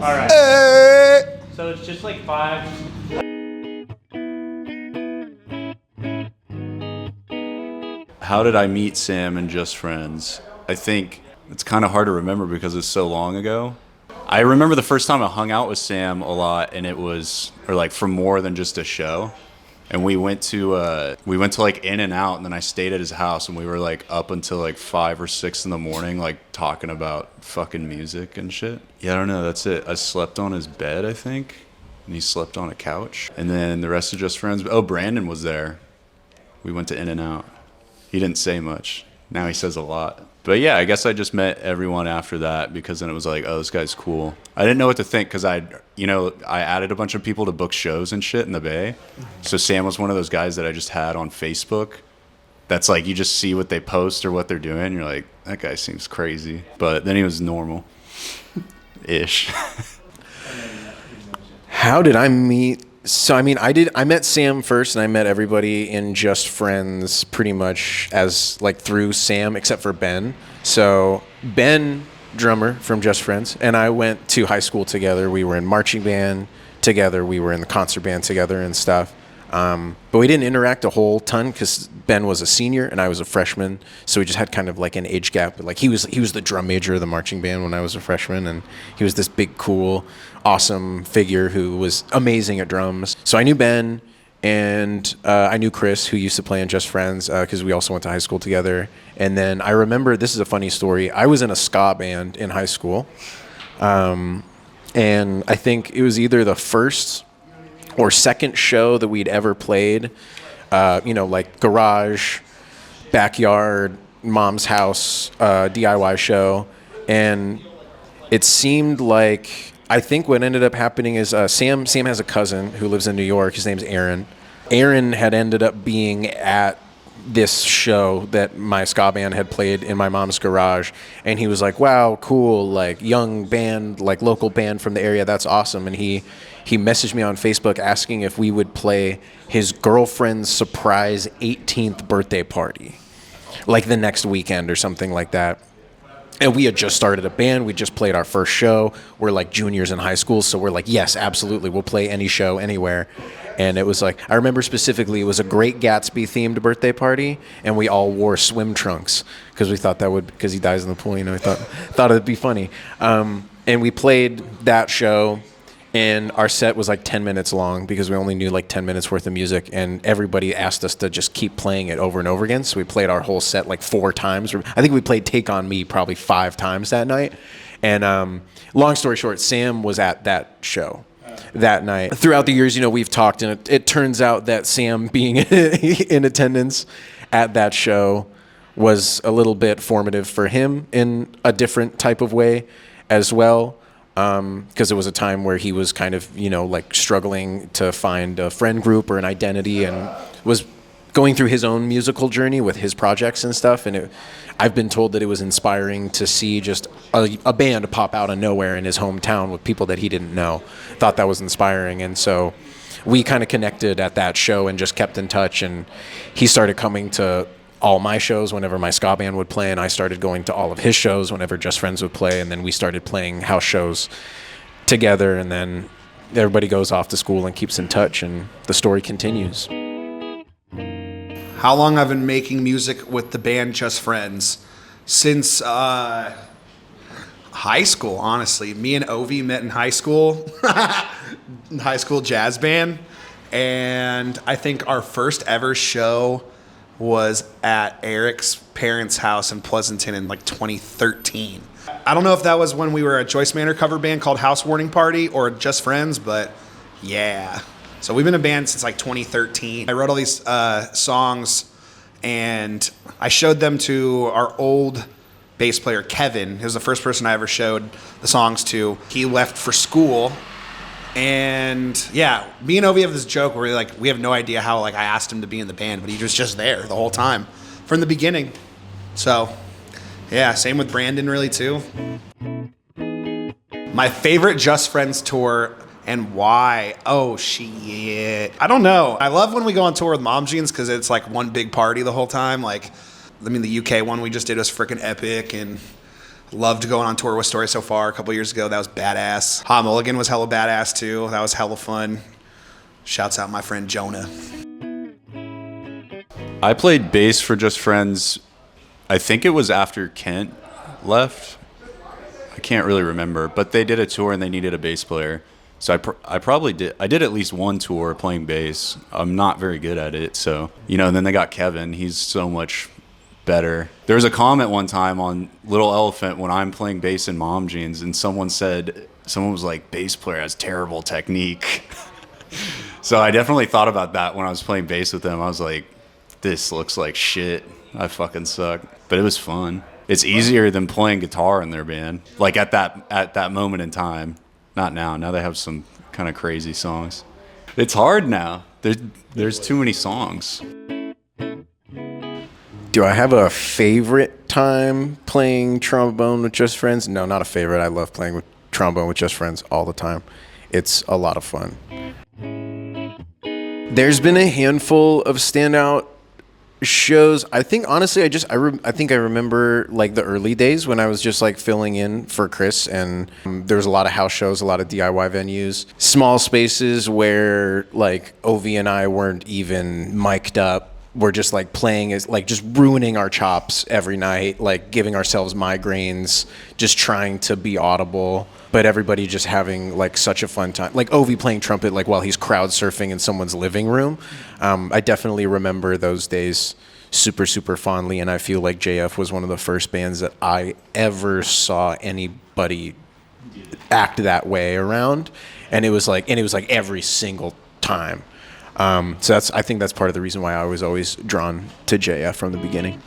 All right. Hey! So it's just like 5. How did I meet Sam and Just Friends? I think it's kind of hard to remember because it's so long ago. I remember the first time I hung out with Sam a lot, and it was, or like for more than just a show. And we went to like In and Out, and then I stayed at his house, and we were like up until like 5 or 6 in the morning, like talking about fucking music and shit. Yeah, I don't know. That's it. I slept on his bed, I think, and he slept on a couch. And then the rest of Just Friends. Oh, Brandon was there. We went to In and Out. He didn't say much. Now he says a lot. But yeah, I guess I just met everyone after that because then it was like, oh, this guy's cool. I didn't know what to think because I added a bunch of people to book shows and shit in the Bay. So Sam was one of those guys that I just had on Facebook. That's like, you just see what they post or what they're doing. You're like, that guy seems crazy. But then he was normal-ish. How did I meet? So, I mean, I met Sam first, and I met everybody in Just Friends pretty much as, like, through Sam, except for Ben. So, Ben, drummer from Just Friends, and I went to high school together. We were in marching band together. We were in the concert band together and stuff. But we didn't interact a whole ton because Ben was a senior and I was a freshman. So we just had kind of like an age gap. Like he was the drum major of the marching band when I was a freshman, and he was this big, cool, awesome figure who was amazing at drums. So I knew Ben, and I knew Chris, who used to play in Just Friends, because we also went to high school together. And then I remember, this is a funny story, I was in a ska band in high school. And I think it was either the first or second show that we'd ever played, like garage, backyard, mom's house, DIY show. And it seemed like, I think what ended up happening is Sam has a cousin who lives in New York. His name's Aaron. Aaron had ended up being at this show that my ska band had played in my mom's garage, and he was like, wow, cool, like young band, like local band from the area, that's awesome. And he messaged me on Facebook asking if we would play his girlfriend's surprise 18th birthday party, like the next weekend or something like that. And we had just started a band. We just played our first show. We're like juniors in high school, so we're like, yes, absolutely, we'll play any show anywhere. And it was like, I remember specifically, it was a Great Gatsby themed birthday party, and we all wore swim trunks because we thought that would, because he dies in the pool, we thought it'd be funny. And we played that show, and our set was like 10 minutes long because we only knew like 10 minutes worth of music, and everybody asked us to just keep playing it over and over again. So we played our whole set like 4 times. I think we played Take On Me probably 5 times that night. And long story short, Sam was at that show that night. Throughout the years, we've talked, and it turns out that Sam being in attendance at that show was a little bit formative for him in a different type of way as well. Because it was a time where he was kind of, like struggling to find a friend group or an identity, and was going through his own musical journey with his projects and stuff. And I've been told that it was inspiring to see just a band pop out of nowhere in his hometown with people that he didn't know. Thought that was inspiring. And so we kind of connected at that show and just kept in touch. And he started coming to all my shows whenever my ska band would play, and I started going to all of his shows whenever Just Friends would play. And then we started playing house shows together, and then everybody goes off to school and keeps in touch, and the story continues. How long I've been making music with the band Just Friends? Since high school, honestly. Me and Ovi met in high school, high school jazz band, and I think our first ever show was at Eric's parents' house in Pleasanton in like 2013. I don't know if that was when we were a Joyce Manor cover band called House Warning Party or Just Friends, but yeah. So we've been a band since like 2013. I wrote all these songs, and I showed them to our old bass player, Kevin. He was the first person I ever showed the songs to. He left for school. And yeah, me and Ovi have this joke where we have no idea how I asked him to be in the band, but he was just there the whole time from the beginning. So yeah, same with Brandon really too. My favorite Just Friends tour and why? Oh shit. I don't know. I love when we go on tour with Mom Jeans because it's like one big party the whole time. The UK one we just did was freaking epic, and Loved going on tour with Story So Far a couple years ago. That was badass. Hot Mulligan was hella badass too. That was hella fun. Shouts out my friend Jonah. I played bass for Just Friends. I think it was after Kent left. I can't really remember, but they did a tour and they needed a bass player. So I probably did. I did at least one tour playing bass. I'm not very good at it, so and then they got Kevin. He's so much better. There was a comment one time on Little Elephant when I'm playing bass in Mom Jeans, and someone was like, bass player has terrible technique. So I definitely thought about that when I was playing bass with them. I was like, this looks like shit. I fucking suck. But it was fun. It's easier than playing guitar in their band. Like at that moment in time. Not now. Now they have some kind of crazy songs. It's hard now. There's too many songs. Do I have a favorite time playing trombone with Just Friends? No, not a favorite. I love playing with trombone with Just Friends all the time. It's a lot of fun. There's been a handful of standout shows. I think honestly, I think I remember like the early days when I was just like filling in for Chris, and there was a lot of house shows, a lot of DIY venues, small spaces where like Ovi and I weren't even mic'd up. We're just like playing as like just ruining our chops every night, like giving ourselves migraines, just trying to be audible, but everybody just having like such a fun time. Like Ovi playing trumpet like while he's crowd surfing in someone's living room. I definitely remember those days super, super fondly, and I feel like JF was one of the first bands that I ever saw anybody act that way around, and it was like every single time. So I think that's part of the reason why I was always drawn to JF from the beginning.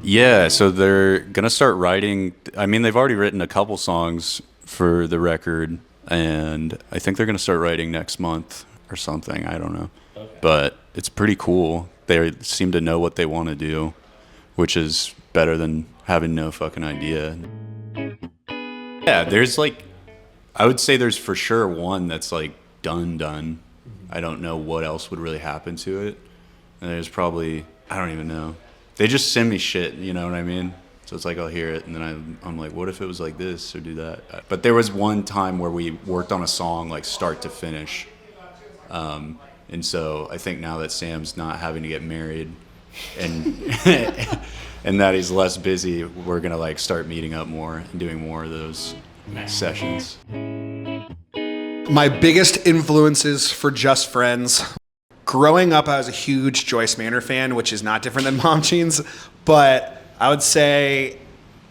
Yeah, so they're gonna start writing. I mean, they've already written a couple songs for the record, and I think they're gonna start writing next month or something. I don't know, but it's pretty cool. They seem to know what they want to do, which is better than having no fucking idea. Yeah, there's like, I would say there's for sure one that's like done. I don't know what else would really happen to it. And there's probably, I don't even know. They just send me shit, you know what I mean? So it's like I'll hear it and then I'm like, what if it was like this or do that? But there was one time where we worked on a song like start to finish. And so I think now that Sam's not having to get married and and that he's less busy, we're gonna like start meeting up more and doing more of those sessions. My biggest influences for Just Friends. Growing up, I was a huge Joyce Manor fan, which is not different than Mom Jeans, but I would say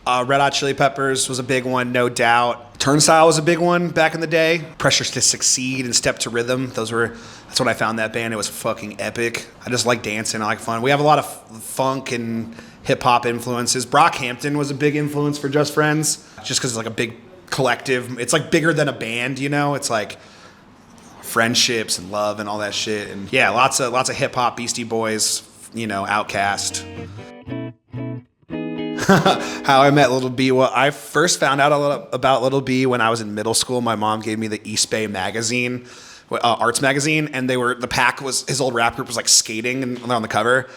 Red Hot Chili Peppers was a big one, no doubt. Turnstile was a big one back in the day. Pressures to Succeed and Step to Rhythm. That's when I found that band. It was fucking epic. I just like dancing. I like fun. We have a lot of funk and hip hop influences. Brockhampton was a big influence for Just Friends, just because it's like a big collective. It's like bigger than a band, you know? It's like friendships and love and all that shit. And yeah, lots of hip hop, Beastie Boys, you know, Outkast. How I met Little B. Well, I first found out about Little B when I was in middle school. My mom gave me the East Bay magazine, arts magazine, and the pack was, his old rap group was like skating and they're on the cover.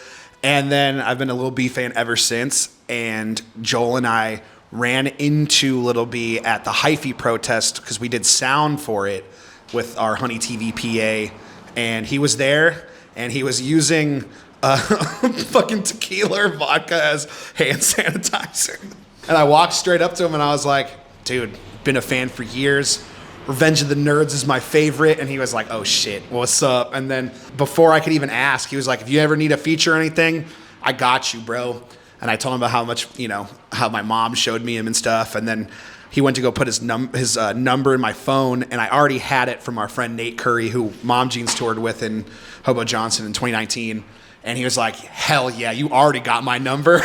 And then I've been a Little B fan ever since. And Joel and I ran into Little B at the Hyphy protest because we did sound for it with our Honey TV PA, and he was there and he was using fucking tequila or vodka as hand sanitizer. And I walked straight up to him and I was like, dude, been a fan for years. Revenge of the Nerds is my favorite. And he was like, oh shit, what's up? And then before I could even ask, he was like, if you ever need a feature or anything, I got you, bro. And I told him about how much, you know, how my mom showed me him and stuff. And then he went to go put his number in my phone, and I already had it from our friend Nate Curry, who Mom Jeans toured with in Hobo Johnson in 2019. And he was like, hell yeah, you already got my number.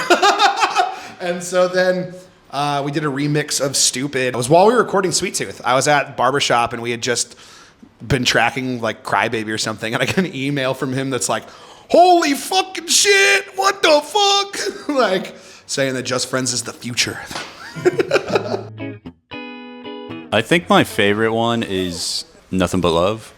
And so then we did a remix of Stupid. It was while we were recording Sweet Tooth. I was at Barbershop, and we had just been tracking like Crybaby or something, and I got an email from him that's like, holy fucking shit, what the fuck? Like, saying that Just Friends is the future. I think my favorite one is Nothing But Love.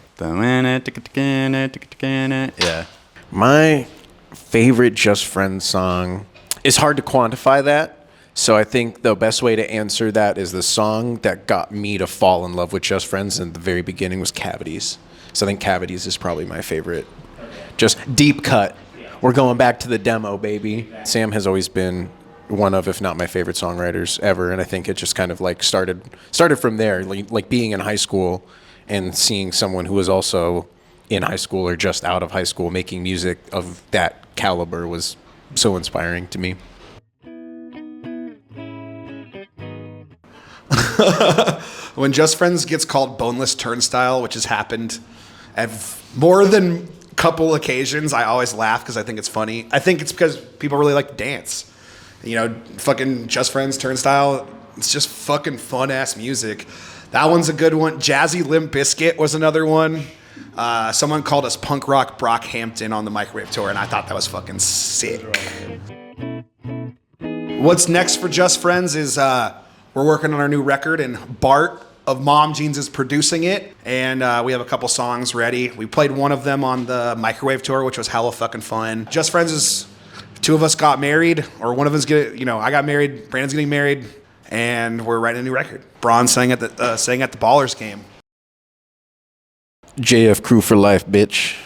Yeah. My favorite Just Friends song, It's hard to quantify that. So I think the best way to answer that is the song that got me to fall in love with Just Friends in the very beginning was Cavities. So I think Cavities is probably my favorite. Just deep cut. We're going back to the demo, baby. Sam has always been one of, if not my favorite songwriters ever, and I think it just kind of like started from there, like being in high school and seeing someone who was also in high school or just out of high school making music of that caliber was so inspiring to me. When Just Friends gets called Boneless Turnstile, which has happened at more than a couple occasions, I always laugh because I think it's funny. I think it's because people really like to dance. You know, fucking Just Friends Turnstile, it's just fucking fun-ass music. That one's a good one. Jazzy Limp Bizkit was another one. Someone called us punk rock Brockhampton on the Microwave Tour, and I thought that was fucking sick. What's next for Just Friends is we're working on our new record, and Bart of Mom Jeans is producing it, and we have a couple songs ready. We played one of them on the Microwave Tour, which was hella fucking fun. Just Friends is, two of us got married, or one of us I got married, Brandon's getting married, and we're writing a new record. Braun sang at the Ballers game. JF Crew for life, bitch.